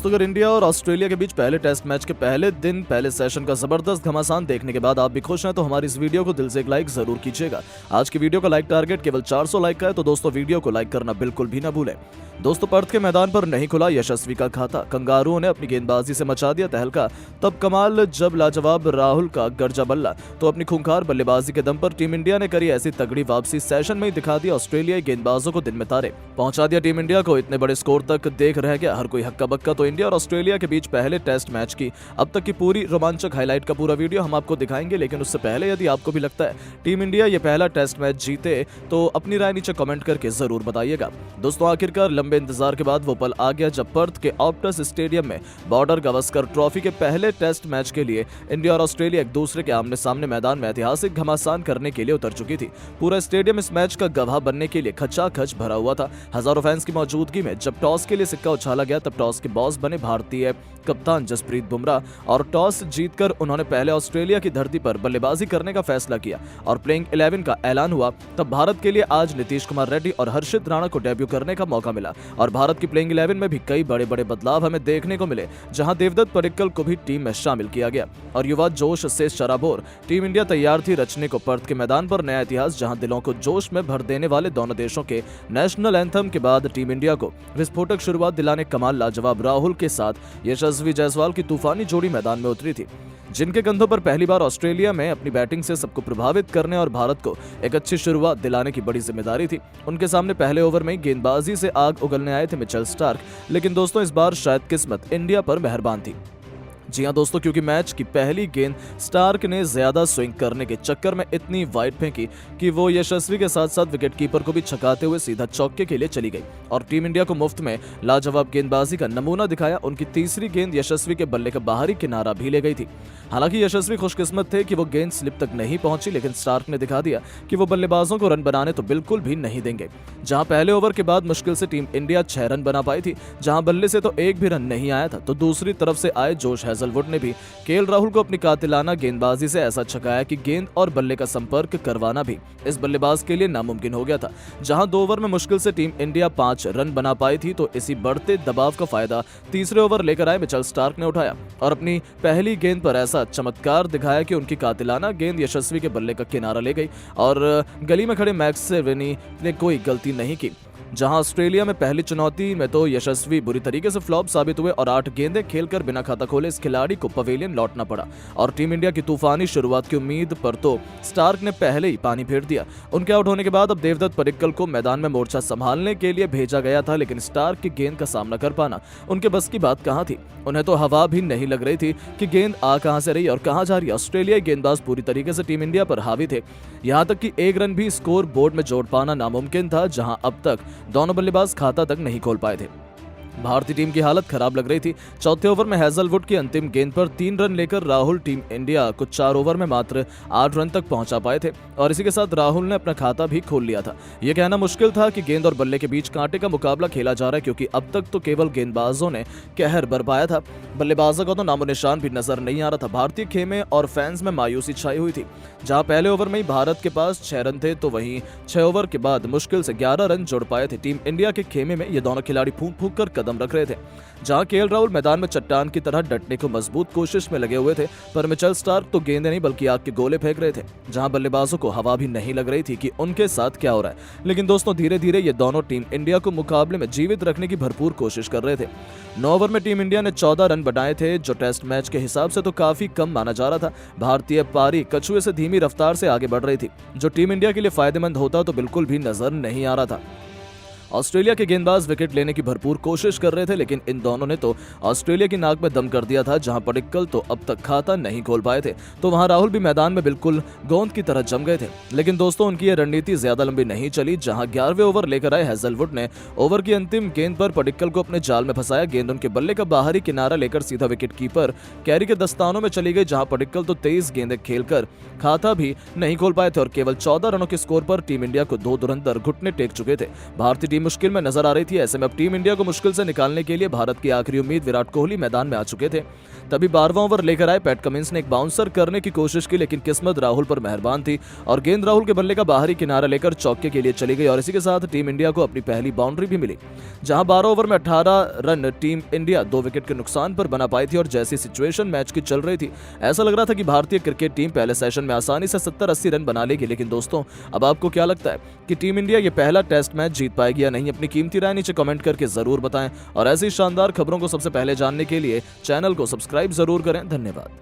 दोस्तों, अगर इंडिया और ऑस्ट्रेलिया के बीच पहले टेस्ट मैच के पहले दिन पहले सेशन का जबरदस्त घमासान देखने के बाद आप भी खुश हैं तो हमारी इस वीडियो को दिल से एक लाइक जरूर कीजिएगा। आज की वीडियो का लाइक टारगेट केवल 400 लाइक का है, तो दोस्तों वीडियो को लाइक करना बिल्कुल भी ना भूलें। दोस्तों, पर्थ के मैदान पर नहीं खुला यशस्वी का खाता, कंगारुओं ने अपनी गेंदबाजी से मचा दिया तहलका। तब कमाल जब लाजवाब राहुल का गर्जा बल्ला, तो अपनी खूंखार बल्लेबाजी के दम पर टीम इंडिया ने करी ऐसी तगड़ी वापसी, सेशन में ही दिखा दिया ऑस्ट्रेलियाई गेंदबाजों को दिन में तारे, पहुंचा दिया टीम इंडिया को इतने बड़े स्कोर तक। देख रह गया हर कोई हक्का बक्का। तो इंडिया और ऑस्ट्रेलिया के बीच पहले टेस्ट मैच की अब तक की पूरी रोमांचक हाईलाइट का पूरा वीडियो हम आपको दिखाएंगे, लेकिन उससे पहले यदि आपको भी लगता है टीम इंडिया ये पहला टेस्ट मैच जीते तो अपनी राय नीचे कमेंट करके जरूर बताइएगा। दोस्तों, आखिरकार लंबे इंतजार के बाद वो पल आ गया जब पर्थ के ऑप्टस स्टेडियम में बॉर्डर गावस्कर ट्रॉफी के पहले टेस्ट मैच के लिए इंडिया और ऑस्ट्रेलिया एक दूसरे के आमने सामने मैदान में ऐतिहासिक घमासान करने के लिए उतर चुकी थी। पूरा स्टेडियम इस मैच का गवाह बनने के लिए खचाखच भरा हुआ था। हजारों फैंस की मौजूदगी में जब टॉस के लिए सिक्का उछाला गया तब टॉस के बॉस बने भारतीय कप्तान जसप्रीत बुमराह और टॉस जीतकर उन्होंने पहले ऑस्ट्रेलिया की धरती पर बल्लेबाजी करने का फैसला किया और प्लेइंग 11 का ऐलान हुआ। तब भारत के लिए आज नीतीश कुमार रेड्डी और हर्षित राणा को डेब्यू करने का मौका मिला और भारत की प्लेइंग 11 में भी कई बड़े बड़े बदलाव हमें देखने को मिले, जहां देवदत्त पडिक्कल को भी टीम में शामिल किया गया और युवा जोश से शराबोर टीम इंडिया तैयार थी रचने को पर्थ के मैदान पर नया इतिहास, जहां दिलों को जोश में भर देने वाले दोनों देशों के नेशनल एंथम के बाद टीम इंडिया को विस्फोटक शुरुआत दिलाने कमाल लाजवाब राहुल के साथ यशस्वी जायसवाल की तूफानी जोड़ी मैदान में उतरी थी, जिनके कंधों पर पहली बार ऑस्ट्रेलिया में अपनी बैटिंग से सबको प्रभावित करने और भारत को एक अच्छी शुरुआत दिलाने की बड़ी जिम्मेदारी थी। उनके सामने पहले ओवर में गेंदबाजी से आग उगलने आए थे मिचेल स्टार्क, लेकिन दोस्तों इस बार शायद किस्मत इंडिया पर मेहरबान थी। जी हां दोस्तों, क्योंकि मैच की पहली गेंद स्टार्क ने ज्यादा स्विंग करने के चक्कर में इतनी वाइड फेंकी कि वो यशस्वी के साथ साथ विकेटकीपर को भी छकाते हुए सीधा चौके के लिए चली गई और टीम इंडिया को मुफ्त में लाजवाब गेंदबाजी का नमूना दिखाया। उनकी तीसरी गेंद यशस्वी के बल्ले का बाहरी किनारा भी ले गई थी। हालांकि यशस्वी खुशकिस्मत थे कि वो गेंद स्लिप तक नहीं पहुंची, लेकिन स्टार्क ने दिखा दिया कि वो बल्लेबाजों को रन बनाने तो बिल्कुल भी नहीं देंगे। जहां पहले ओवर के बाद मुश्किल से टीम इंडिया 6 रन बना पाई थी, जहां बल्ले से तो एक भी रन नहीं आया था, तो दूसरी तरफ से आए जोश हेजलवुड ने भी केएल राहुल को अपनी कातिलाना गेंदबाजी से ऐसा छकाया कि गेंद और बल्ले का संपर्क करवाना भी इस बल्लेबाज के लिए नामुमकिन हो गया था। जहां 2 ओवर में मुश्किल से टीम इंडिया 5 रन बना पाई थी, तो इसी बढ़ते दबाव का फायदा तीसरे ओवर लेकर आए मिचेल स्टार्क ने उठाया और अपनी पहली गेंद पर ऐसा चमत्कार दिखाया कि उनकी कातिलाना गेंद यशस्वी के बल्ले का किनारा ले गई और गली में खड़े मैक्स सेवेनी ने कोई गलती नहीं की। जहां ऑस्ट्रेलिया में पहली चुनौती में तो यशस्वी बुरी तरीके से फ्लॉप साबित हुए और 8 गेंदें खेलकर बिना खाता खोले इस खिलाड़ी को पवेलियन लौटना पड़ा और टीम इंडिया की तूफानी शुरुआत की उम्मीद पर तो स्टार्क ने पहले ही पानी फेर दिया। उनके आउट होने के बाद अब देवदत्त पडिक्कल को मैदान में मोर्चा संभालने के लिए भेजा गया था, लेकिन स्टार्क की गेंद का सामना कर पाना उनके बस की बात कहां थी। उन्हें तो हवा भी नहीं लग रही थी कि गेंद आ कहां से रही और कहां जा रही। ऑस्ट्रेलियाई गेंदबाज पूरी तरीके से टीम इंडिया पर हावी थे, यहां तक कि एक रन भी स्कोर बोर्ड में जोड़ पाना नामुमकिन था, जहां अब तक दोनों बल्लेबाज खाता तक नहीं खोल पाए थे। भारतीय टीम की हालत खराब लग रही थी। चौथे ओवर में हेजलवुड की अंतिम गेंद पर 3 रन लेकर राहुल टीम इंडिया को 4 ओवर में मात्र 8 रन तक पहुंचा पाए थे और इसी के साथ राहुल ने अपना खाता भी खोल लिया था। यह कहना मुश्किल था कि गेंद और बल्ले के बीच कांटे का मुकाबला खेला जा रहा है, क्योंकि अब तक तो केवल गेंदबाजों ने कहर बरपाया था, बल्लेबाजों का तो नामो निशान भी नजर नहीं आ रहा था। भारतीय खेमे और फैंस में मायूसी छाई हुई थी। जहां पहले ओवर में ही भारत के पास 6 रन थे, तो वहीं 6 ओवर के बाद मुश्किल से 11 रन जोड़ पाए थे। टीम इंडिया के खेमे में ये दोनों खिलाड़ी फूंक फूंक कर कदम रख रहे थे। जहां केएल राहुल मैदान में चट्टान की तरह डटने को मजबूत कोशिश में लगे हुए थे, पर मिचेल स्टार्क तो गेंदे नहीं बल्कि आग के गोले फेंक रहे थे। जहां बल्लेबाजों को हवा भी नहीं लग रही थी कि उनके साथ क्या हो रहा है। लेकिन दोस्तों धीरे धीरे ये दोनों टीम इंडिया को मुकाबले में जीवित रखने की भरपूर कोशिश कर रहे थे। 9 ओवर में टीम इंडिया ने 14 रन बनाए थे, जो टेस्ट मैच के हिसाब से तो काफी कम माना जा रहा था। भारतीय पारी कछुए से धीमी रफ्तार से आगे बढ़ रही थी, जो टीम इंडिया के लिए फायदेमंद होता तो बिल्कुल भी नजर नहीं आ रहा था। ऑस्ट्रेलिया के गेंदबाज विकेट लेने की भरपूर कोशिश कर रहे थे, लेकिन इन दोनों ने तो ऑस्ट्रेलिया की नाक में दम कर दिया था। जहां पडिक्कल तो अब तक खाता नहीं खोल पाए थे, तो वहां राहुल भी मैदान में बिल्कुल गोंद की तरह जम गए थे। लेकिन दोस्तों उनकी यह रणनीति ज्यादा लंबी नहीं चली। जहां 11वें ओवर लेकर आए हेजलवुड ने ओवर की अंतिम गेंद पर पडिक्कल को अपने जाल में फंसाया। गेंद उनके बल्ले का बाहरी किनारा लेकर सीधा विकेट कीपर कैरी के दस्तानों में चली गई। जहां पडिक्कल तो 23 गेंदें खेलकर खाता भी नहीं खोल पाए थे और केवल 14 रनों के स्कोर पर टीम इंडिया को 2 धुरंधर घुटने टेक चुके थे। भारतीय टीम टीम मुश्किल में नजर आ रही थी। ऐसे में अब टीम इंडिया को मुश्किल से निकालने के लिए भारत की आखिरी उम्मीद विराट कोहली मैदान में आ चुके थे। तभी 12वां ओवर लेकर आए पैट कमिंस ने एक बाउंसर करने की कोशिश की, लेकिन किस्मत राहुल पर मेहरबान थी और गेंद राहुल के बल्ले का बाहरी किनारा लेकर चौके के लिए चली गई और इसी के साथ टीम इंडिया को अपनी पहली बाउंड्री भी मिली। जहां 12 ओवर में 18 रन टीम इंडिया 2 विकेट के नुकसान पर बना पाई थी और जैसी सिचुएशन मैच की चल रही थी, ऐसा लग रहा था कि भारतीय क्रिकेट टीम पहले सेशन में आसानी से 70-80 रन बना लेगी। लेकिन दोस्तों, अब आपको क्या लगता है कि टीम इंडिया ये पहला टेस्ट मैच जीत पाएगी या नहीं? अपनी कीमती राय नीचे कमेंट करके जरूर बताएं और ऐसी शानदार खबरों को सबसे पहले जानने के लिए चैनल को सब्सक्राइब जरूर करें। धन्यवाद।